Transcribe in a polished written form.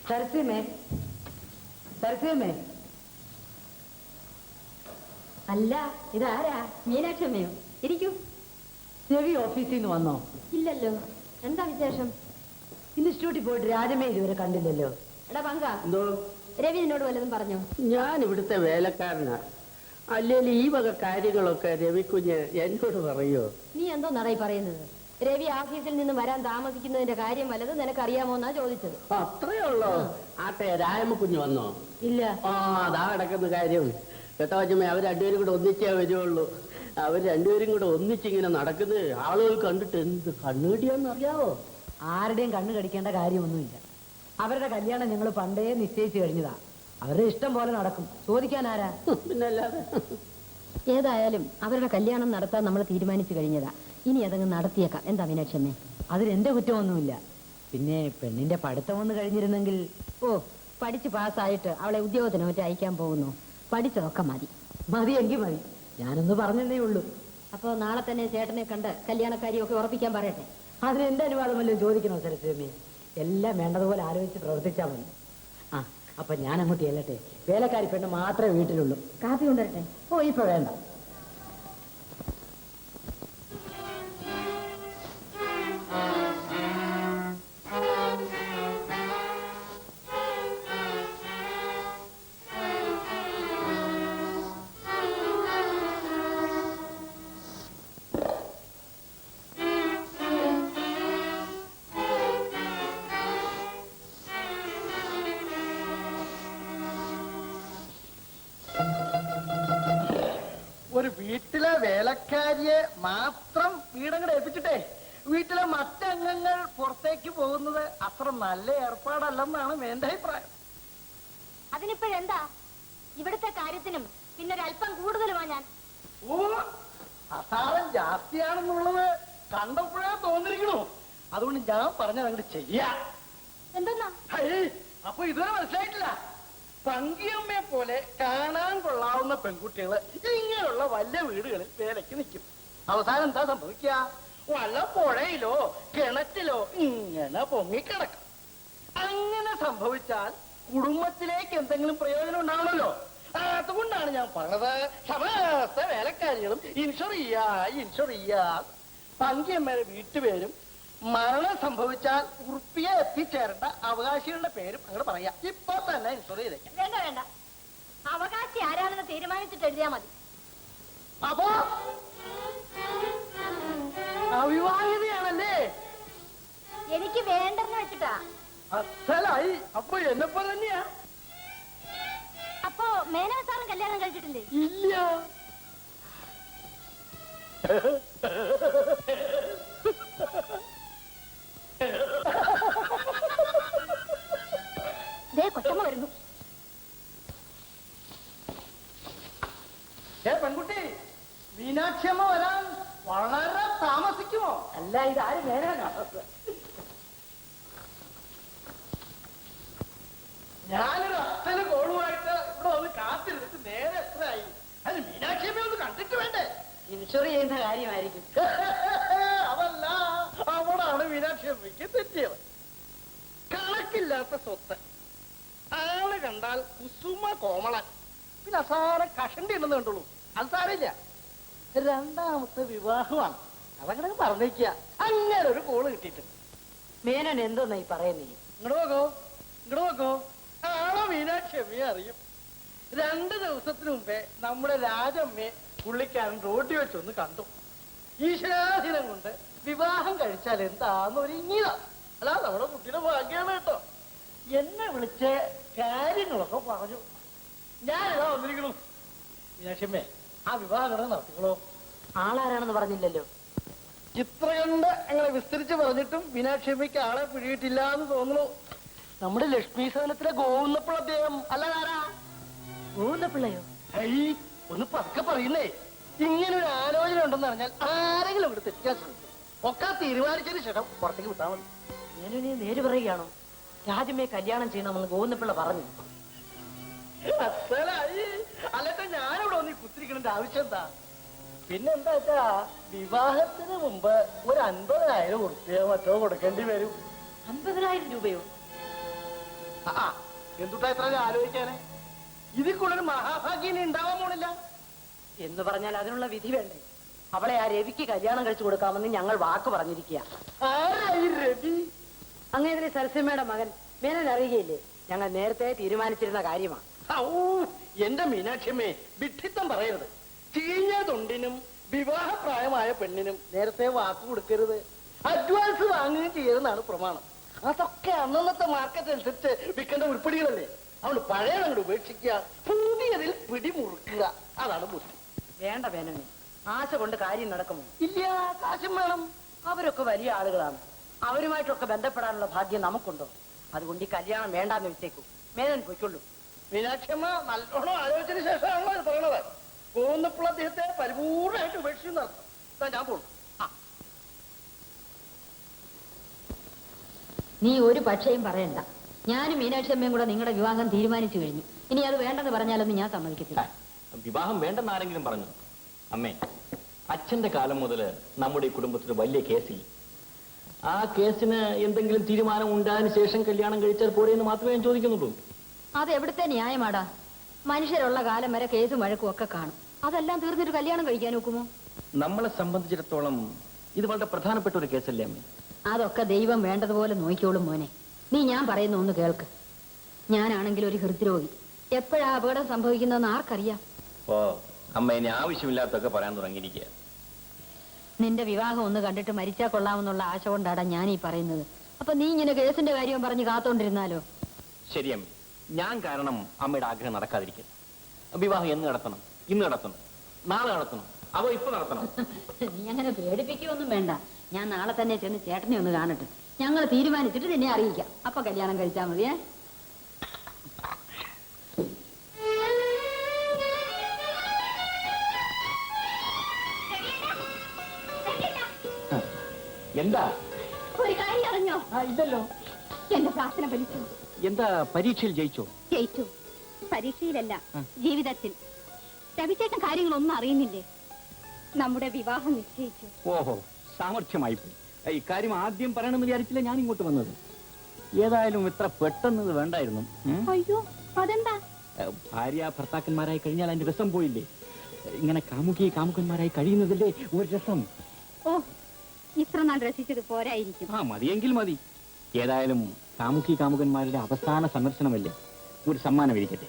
സരസ്യമേ, സരസ്യമേ. അല്ല, ഇതാരാ? മീനാക്ഷമ്മയോ? ഇരിക്കൂ. രവി ഓഫീസിൽ നിന്ന് വന്നോ? ഇല്ലല്ലോ. എന്താ വിശേഷം? ഇൻസ്റ്റിറ്റ്യൂട്ടിൽ പോയിട്ട് രാജമേ ഇതുവരെ കണ്ടില്ലല്ലോ. എടാ പങ്ക, എന്തോ? രവി നിന്നോട് വല്ലതും പറഞ്ഞോ? ഞാൻ ഇവിടുത്തെ വേലക്കാരനാ. അല്ലെങ്കിൽ ഈ വക കാര്യങ്ങളൊക്കെ രവിക്കുഞ്ഞ് എന്നോട് പറയോ? നീ എന്തോ നടയി പറയുന്നത്? രവി ഓഫീസിൽ നിന്ന് വരാൻ താമസിക്കുന്നതിന്റെ കാര്യം വല്ലതും നിനക്കറിയാമോ എന്നാ ചോദിച്ചത്. അത്രയേ ഉള്ളോ? ആട്ടെ, രായമ്മ കുഞ്ഞ് വന്നോ? ഇല്ല. അതാ കിടക്കുന്ന കാര്യം കേട്ടോ അച്ഛമ്മ. അവർ രണ്ടുപേരും കൂടെ ഒന്നിച്ചേ വരുവുള്ളൂ. അവർ രണ്ടുപേരും കൂടെ ഒന്നിച്ചിങ്ങനെ നടക്കുന്നത് ആളുകൾ കണ്ടിട്ട് എന്ത് കണ്ണുകടിയാന്ന് അറിയാവോ? ആരുടെയും കണ്ണു കടിക്കേണ്ട കാര്യമൊന്നുമില്ല. അവരുടെ കല്യാണം ഞങ്ങൾ പണ്ടേ നിശ്ചയിച്ചു കഴിഞ്ഞതാ. അവരുടെ ഇഷ്ടം പോലെ നടക്കും. ചോദിക്കാൻ ആരാ? പിന്നല്ലാതെ. ഏതായാലും അവരുടെ കല്യാണം നടത്താൻ നമ്മൾ തീരുമാനിച്ചു കഴിഞ്ഞതാ. ഇനി അതങ്ങ് നടത്തിയേക്കാം. എന്താ മീനാക്ഷമ്മേ? അതിലെന്റെ കുറ്റമൊന്നുമില്ല. പിന്നെ പെണ്ണിന്റെ പഠിത്തം ഒന്ന് കഴിഞ്ഞിരുന്നെങ്കിൽ. പഠിച്ച് പാസ്സായിട്ട് അവളെ ഉദ്യോഗത്തിന് മറ്റേ അയക്കാൻ പോകുന്നു. പഠിച്ചതൊക്കെ മതി. മതിയെങ്കിൽ മതി. ഞാനൊന്ന് പറഞ്ഞതേ ഉള്ളൂ. അപ്പോ നാളെ തന്നെ ചേട്ടനെ കണ്ട് കല്യാണക്കാരിയൊക്കെ ഉറപ്പിക്കാൻ പറയട്ടെ. അതിന് എന്റെ അനുവാദമല്ലോ ചോദിക്കണോ സരസ്വമി? എല്ലാം വേണ്ടതുപോലെ ആലോചിച്ച് പ്രവർത്തിച്ചാൽ മതി. അപ്പൊ ഞാൻ അങ്ങോട്ട് ചെല്ലട്ടെ. വേലക്കാരി പെണ്ണ് മാത്രമേ വീട്ടിലുള്ളൂ. കാപ്പി കൊണ്ടുവരട്ടെ? ഇപ്പൊ വേണ്ട. ഒരു വീട്ടിലെ വേലക്കാരിയെ മാത്രം വീടങ്ങടെ ഏൽപ്പിച്ചിട്ടേ വീട്ടിലെ മറ്റംഗങ്ങൾ പുറത്തേക്ക് പോകുന്നത് അത്ര നല്ല ഏർപ്പാടല്ലെന്നാണ് എന്റെ അഭിപ്രായം. അതിനിപ്പോഴെന്താ? ഇവിടുത്തെ കാര്യത്തിനും പിന്നൊരല്പം കൂടുതലുമാ ഞാൻ. അസാരം ജാസ്തിയാണെന്നുള്ളത് കണ്ടപ്പോഴേ തോന്നിരിക്കണു. അതുകൊണ്ട് ഞാൻ പറഞ്ഞത് അങ്ങോട്ട് ചെയ്യാ. എന്തെന്നാ? അപ്പൊ ഇതുവരെ മനസ്സിലായിട്ടില്ല. പങ്കിയമ്മയെ പോലെ കാണാൻ കൊള്ളാവുന്ന പെൺകുട്ടികള് ഇങ്ങനെയുള്ള വലിയ വീടുകളിൽ വേലയ്ക്ക് നിൽക്കും. അവസാനം എന്താ സംഭവിക്കുക? വല്ല പുഴയിലോ കിണറ്റിലോ ഇങ്ങനെ പൊങ്ങിക്കിടക്കും. അങ്ങനെ സംഭവിച്ചാൽ കുടുംബത്തിലേക്ക് എന്തെങ്കിലും പ്രയോജനം ഉണ്ടാവണല്ലോ. അതുകൊണ്ടാണ് ഞാൻ പറഞ്ഞത് സമസ്ത വേലക്കാരികളും ഇൻഷുർ ചെയ്യാ. പങ്കിയമ്മയുടെ വീട്ടുപേരും മരണം സംഭവിച്ചാൽ ഉറുപ്പിയെ എത്തിച്ചേരേണ്ട അവകാശികളുടെ പേരും അങ്ങനെ പറയാം. ഇപ്പൊ തന്നെ ഇൻഷുർ ചെയ്തേക്കാം. വേണ്ട വേണ്ട, അവകാശി ആരാണെന്ന് തീരുമാനിച്ചിട്ട് എഴുതിയാ മതി. അപ്പോ അവിവാഹിതയാണല്ലേ? എനിക്ക് വേണ്ടെന്ന് വെച്ചിട്ടാ. അസലായി. അപ്പൊ എന്നെപ്പോ തന്നെയാ. അപ്പോ മേനോൻ സാറും കല്യാണം കഴിച്ചിട്ടില്ലേ? ഇല്ല. കൊച്ചമ്മ വരുന്നു. പെൺകുട്ടി, മീനാക്ഷിയമ്മ വരാൻ വളരെ താമസിക്കുമോ? അല്ല, ഇതാരും വേനാണ്. ഞാനൊരു അച്ഛന് കോളുമായിട്ട് ഇവിടെ ഒന്ന് കാത്തിരുന്നിട്ട് നേരെ എത്രയായി. അത് മീനാക്ഷിയമ്മ ഒന്ന് കണ്ടിട്ട് വേണ്ടേ? ഇൻഷുർ ചെയ്യുന്ന കാര്യമായിരിക്കും. അതല്ല, അവിടാണ് മീനാക്ഷിയമ്മയ്ക്ക് തെറ്റിയത്. കണക്കില്ലാത്ത സ്വത്ത്. ആള് കണ്ടാൽ കുസുമ കോമളൻ, പിന്നെ അസാര കഷണ്ടി ഉണ്ടെന്ന് കണ്ടുള്ളൂ. അത് സാരില്ല. രണ്ടാമത്തെ വിവാഹമാണ്. അതങ്ങനെ പറഞ്ഞേക്കുക. അങ്ങനെ ഒരു കോള് കിട്ടിയിട്ടുണ്ട്. മേനോൻ എന്തോന്നാ ഈ പറയുന്നേ? ഇങ്ങോട്ട് നോക്കോ. ആളെ മീനാക്ഷിയമ്മയെ അറിയും. 2 ദിവസത്തിന് മുമ്പേ നമ്മുടെ രാജമ്മയെ പുള്ളിക്കാരൻ റോഡിൽ വെച്ചൊന്ന് കണ്ടു. ഈശ്വരാധീനം കൊണ്ട് വിവാഹം കഴിച്ചാൽ എന്താന്നൊരുങ്ങിയതാ. അല്ലാതെ നമ്മുടെ കുട്ടിയുടെ ഭാഗ്യമാണ് കേട്ടോ. എന്നെ വിളിച്ച് കാര്യങ്ങളൊക്കെ പറഞ്ഞു. ഞാനിതാ വന്നിരിക്കണു. മീനാക്ഷിയമ്മേ, ആ വിവാഹം നടത്തിക്കോളൂ. ആളാരാണെന്ന് പറഞ്ഞില്ലല്ലോ. ചിത്രകണ്ട് അങ്ങനെ വിസ്തരിച്ച് പറഞ്ഞിട്ടും മീനാക്ഷിയമ്മയ്ക്ക് ആളെ പിടിയിട്ടില്ല എന്ന് തോന്നുന്നു. നമ്മുടെ ലക്ഷ്മി സദനത്തിലെ ഗോവിന്ദപ്പിള്ള അദ്ദേഹം അല്ലാതാരാ? ഗോവിന്ദപ്പിള്ളയോ? ഒന്ന് പതുക്കെ പറയുന്നേ. ഇങ്ങനൊരു ആലോചന ഉണ്ടെന്ന് പറഞ്ഞാൽ ആരെങ്കിലും ഇവിടെ തെറ്റിക്കാൻ ശ്രമിക്കും. ഒക്കെ തീരുമാനിച്ചതിന് ശേഷം പുറത്തേക്ക് വിട്ടാൽ മതി. മേനോനെ നേര് പറയുകയാണോ? രാജമ്മയെ കല്യാണം ചെയ്യണമെന്ന് ഗോവിന്ദപ്പിള്ള പറഞ്ഞു. അസലായി. അല്ലട്ടെ, ഞാനിവിടെ ഒന്ന് കുത്തിരിക്കണ ആവശ്യം എന്താ? പിന്നെന്താ വെച്ചാ, വിവാഹത്തിന് മുമ്പ് ഒരു 50,000 ഉറുപ്പിക മറ്റോ കൊടുക്കേണ്ടി വരും. 50,000 രൂപയോ? എന്തുട്ടാ ഇത്ര ആലോചിക്കാന്? ഇതിക്കുള്ളൊരു മഹാഭാഗ്യം ഇനി ഉണ്ടാവാൻ പോണില്ല. എന്ന് പറഞ്ഞാൽ അതിനുള്ള വിധി വേണ്ടേ? അവളെ ആ രവിക്ക് കല്യാണം കഴിച്ചു കൊടുക്കാമെന്ന് ഞങ്ങൾ വാക്ക് പറഞ്ഞിരിക്കുക. ആരായി രവി? അങ്ങനെ സരസ്വമ്മയുടെ മകൻ മേനൻ അറിയുകയില്ലേ? ഞങ്ങൾ നേരത്തെ തീരുമാനിച്ചിരുന്ന കാര്യമാണ്. എന്റെ മീനാക്ഷിയമ്മേ, വിഡ്ഢിത്തം പറയരുത്. ചീഞ്ഞ തൊണ്ടിനും വിവാഹപ്രായമായ പെണ്ണിനും നേരത്തെ വാക്ക് കൊടുക്കരുത്. അഡ്വാൻസ് വാങ്ങുകയും ചെയ്യരുതെന്നാണ് പ്രമാണം. അതൊക്കെ അന്നത്തെ മാർക്കറ്റ് അനുസരിച്ച് വിൽക്കേണ്ട ഉരുപ്പടികളല്ലേ. അതുകൊണ്ട് പഴയ അങ്ങോട്ട് ഉപേക്ഷിക്കുക, പുതിയതിൽ പിടിമുറുക്കുക. അതാണ് ബുദ്ധി. വേണ്ട മേനനെ, ആശ കൊണ്ട് കാര്യം നടക്കുമോ? ഇല്ല, കാശും വേണം. അവരൊക്കെ വലിയ ആളുകളാണ്. അവരുമായിട്ടൊക്കെ ബന്ധപ്പെടാനുള്ള ഭാഗ്യം നമുക്കുണ്ടോ? അതുകൊണ്ട് ഈ കല്യാണം വേണ്ടാന്ന് വെച്ചേക്കൂ. മേനൻ പൊയ്ക്കൊള്ളൂ. മീനാക്ഷിയമ്മ നല്ലോണം ആലോചിച്ചതിന് ശേഷമാണല്ലോ ഇത് പറയണത്. പോകുന്നപ്പോൾ അദ്ദേഹത്തെ പരിപൂർണമായിട്ട് ഉപേക്ഷിച്ചു നടത്തും. ഞാൻ പോകും. നീ ഒരു പക്ഷേയും പറയണ്ട. ഞാനും മീനാക്ഷി അമ്മയും കൂടെ നിങ്ങളുടെ വിവാഹം തീരുമാനിച്ചു കഴിഞ്ഞു. ഇനി അത് വേണ്ടെന്ന് പറഞ്ഞാലൊന്നും ഞാൻ സമ്മതിക്കത്തില്ല. വിവാഹം വേണ്ടെന്ന് ആരെങ്കിലും പറഞ്ഞു? അമ്മേ, അച്ഛന്റെ കാലം മുതൽ നമ്മുടെ ഈ കുടുംബത്തിൽ വലിയ കേസില്ല. ആ കേസിന് എന്തെങ്കിലും തീരുമാനം ഉണ്ടായതിനു ശേഷം കല്യാണം കഴിച്ചാൽ പോരെ എന്ന് മാത്രമേ ഞാൻ ചോദിക്കുന്നുള്ളൂ. അത് എവിടുത്തെ ന്യായമാടാ? മനുഷ്യരുള്ള കാലം വരെ കേസും വഴക്കും ഒക്കെ കാണും. അതെല്ലാം തീർന്നിട്ട് കല്യാണം കഴിക്കാൻ നോക്കുമോ? നമ്മളെ സംബന്ധിച്ചിടത്തോളം ഇത് വളരെ പ്രധാനപ്പെട്ട ഒരു കേസല്ലേ അമ്മേ? അതൊക്കെ ദൈവം വേണ്ടതുപോലെ നോക്കിക്കോളും മോനെ. നീ ഞാൻ പറയുന്ന ഒന്ന് കേൾക്ക്. ഞാനാണെങ്കിൽ ഒരു ഹൃദ്രോഗി. എപ്പോഴാ അപകടം സംഭവിക്കുന്നതെന്ന് ആർക്കറിയാം? ഓ അമ്മ, ഇനി ആവശ്യമില്ലാത്തൊക്കെ പറയാൻ തുടങ്ങിയിരിക്കുക. നിന്റെ വിവാഹം ഒന്ന് കണ്ടിട്ട് മരിച്ചാ കൊള്ളാമെന്നുള്ള ആശ കൊണ്ടാടാ ഞാൻ ഈ പറയുന്നത്. അപ്പൊ നീ ഇങ്ങനെ കേസിന്റെ കാര്യം പറഞ്ഞ് കാത്തോണ്ടിരുന്നാലോ? ശരി അമ്മ, ഞാൻ കാരണം അമ്മയുടെ ആഗ്രഹം നടക്കാതിരിക്കും. വിവാഹം എന്ന് നടത്തണം? ഇന്ന് നടത്തണം? നാളെ നടത്തണം? അതോ ഇപ്പൊ നടത്തണം? നീ അങ്ങനെ പേടിപ്പിക്കുകയൊന്നും വേണ്ട. ഞാൻ നാളെ തന്നെ ചെന്ന് ചേട്ടനെ ഒന്ന് കാണട്ടെ. ഞങ്ങൾ തീരുമാനിച്ചിട്ട് നിന്നെ അറിയിക്കാം. അപ്പൊ കല്യാണം കഴിച്ചാൽ മതിയേ. എന്താ? ഒരു കാര്യം അറിഞ്ഞോ? ഇല്ലല്ലോ. എന്റെ പ്രാർത്ഥന ഫലിച്ചു. എന്താ, പരീക്ഷയിൽ ജയിച്ചോ? ജയിച്ചു. പരീക്ഷയിലല്ല, ജീവിതത്തിൽ. രവിചേട്ടൻ കാര്യങ്ങളൊന്നും അറിയുന്നില്ലേ? നമ്മുടെ വിവാഹം നിശ്ചയിച്ചു. ഓഹോ, സാമർഥ്യമായി പോയി. ഇക്കാര്യം ആദ്യം പറയണമെന്ന് വിചാരിച്ചില്ല ഞാൻ ഇങ്ങോട്ട് വന്നത്. ഏതായാലും ഇത്ര പെട്ടെന്ന് ഇത് വേണ്ടായിരുന്നു. അയ്യോ, അതെന്താ? ഭാര്യ ഭർത്താക്കന്മാരായി കഴിഞ്ഞാൽ അതിന്റെ രസം പോയില്ലേ? ഇങ്ങനെ കാമുകന്മാരായി കഴിയുന്നതില്ലേ ഒരു രസം. ഓ, ഇത്ര നാൾ രസിച്ചത് പോരായിരിക്കും. മതിയെങ്കിൽ മതി. ഏതായാലും കാമുകന്മാരുടെ അവസാന സന്ദർശനമല്ലേ, ഒരു സമ്മാനം ഇരിക്കട്ടെ.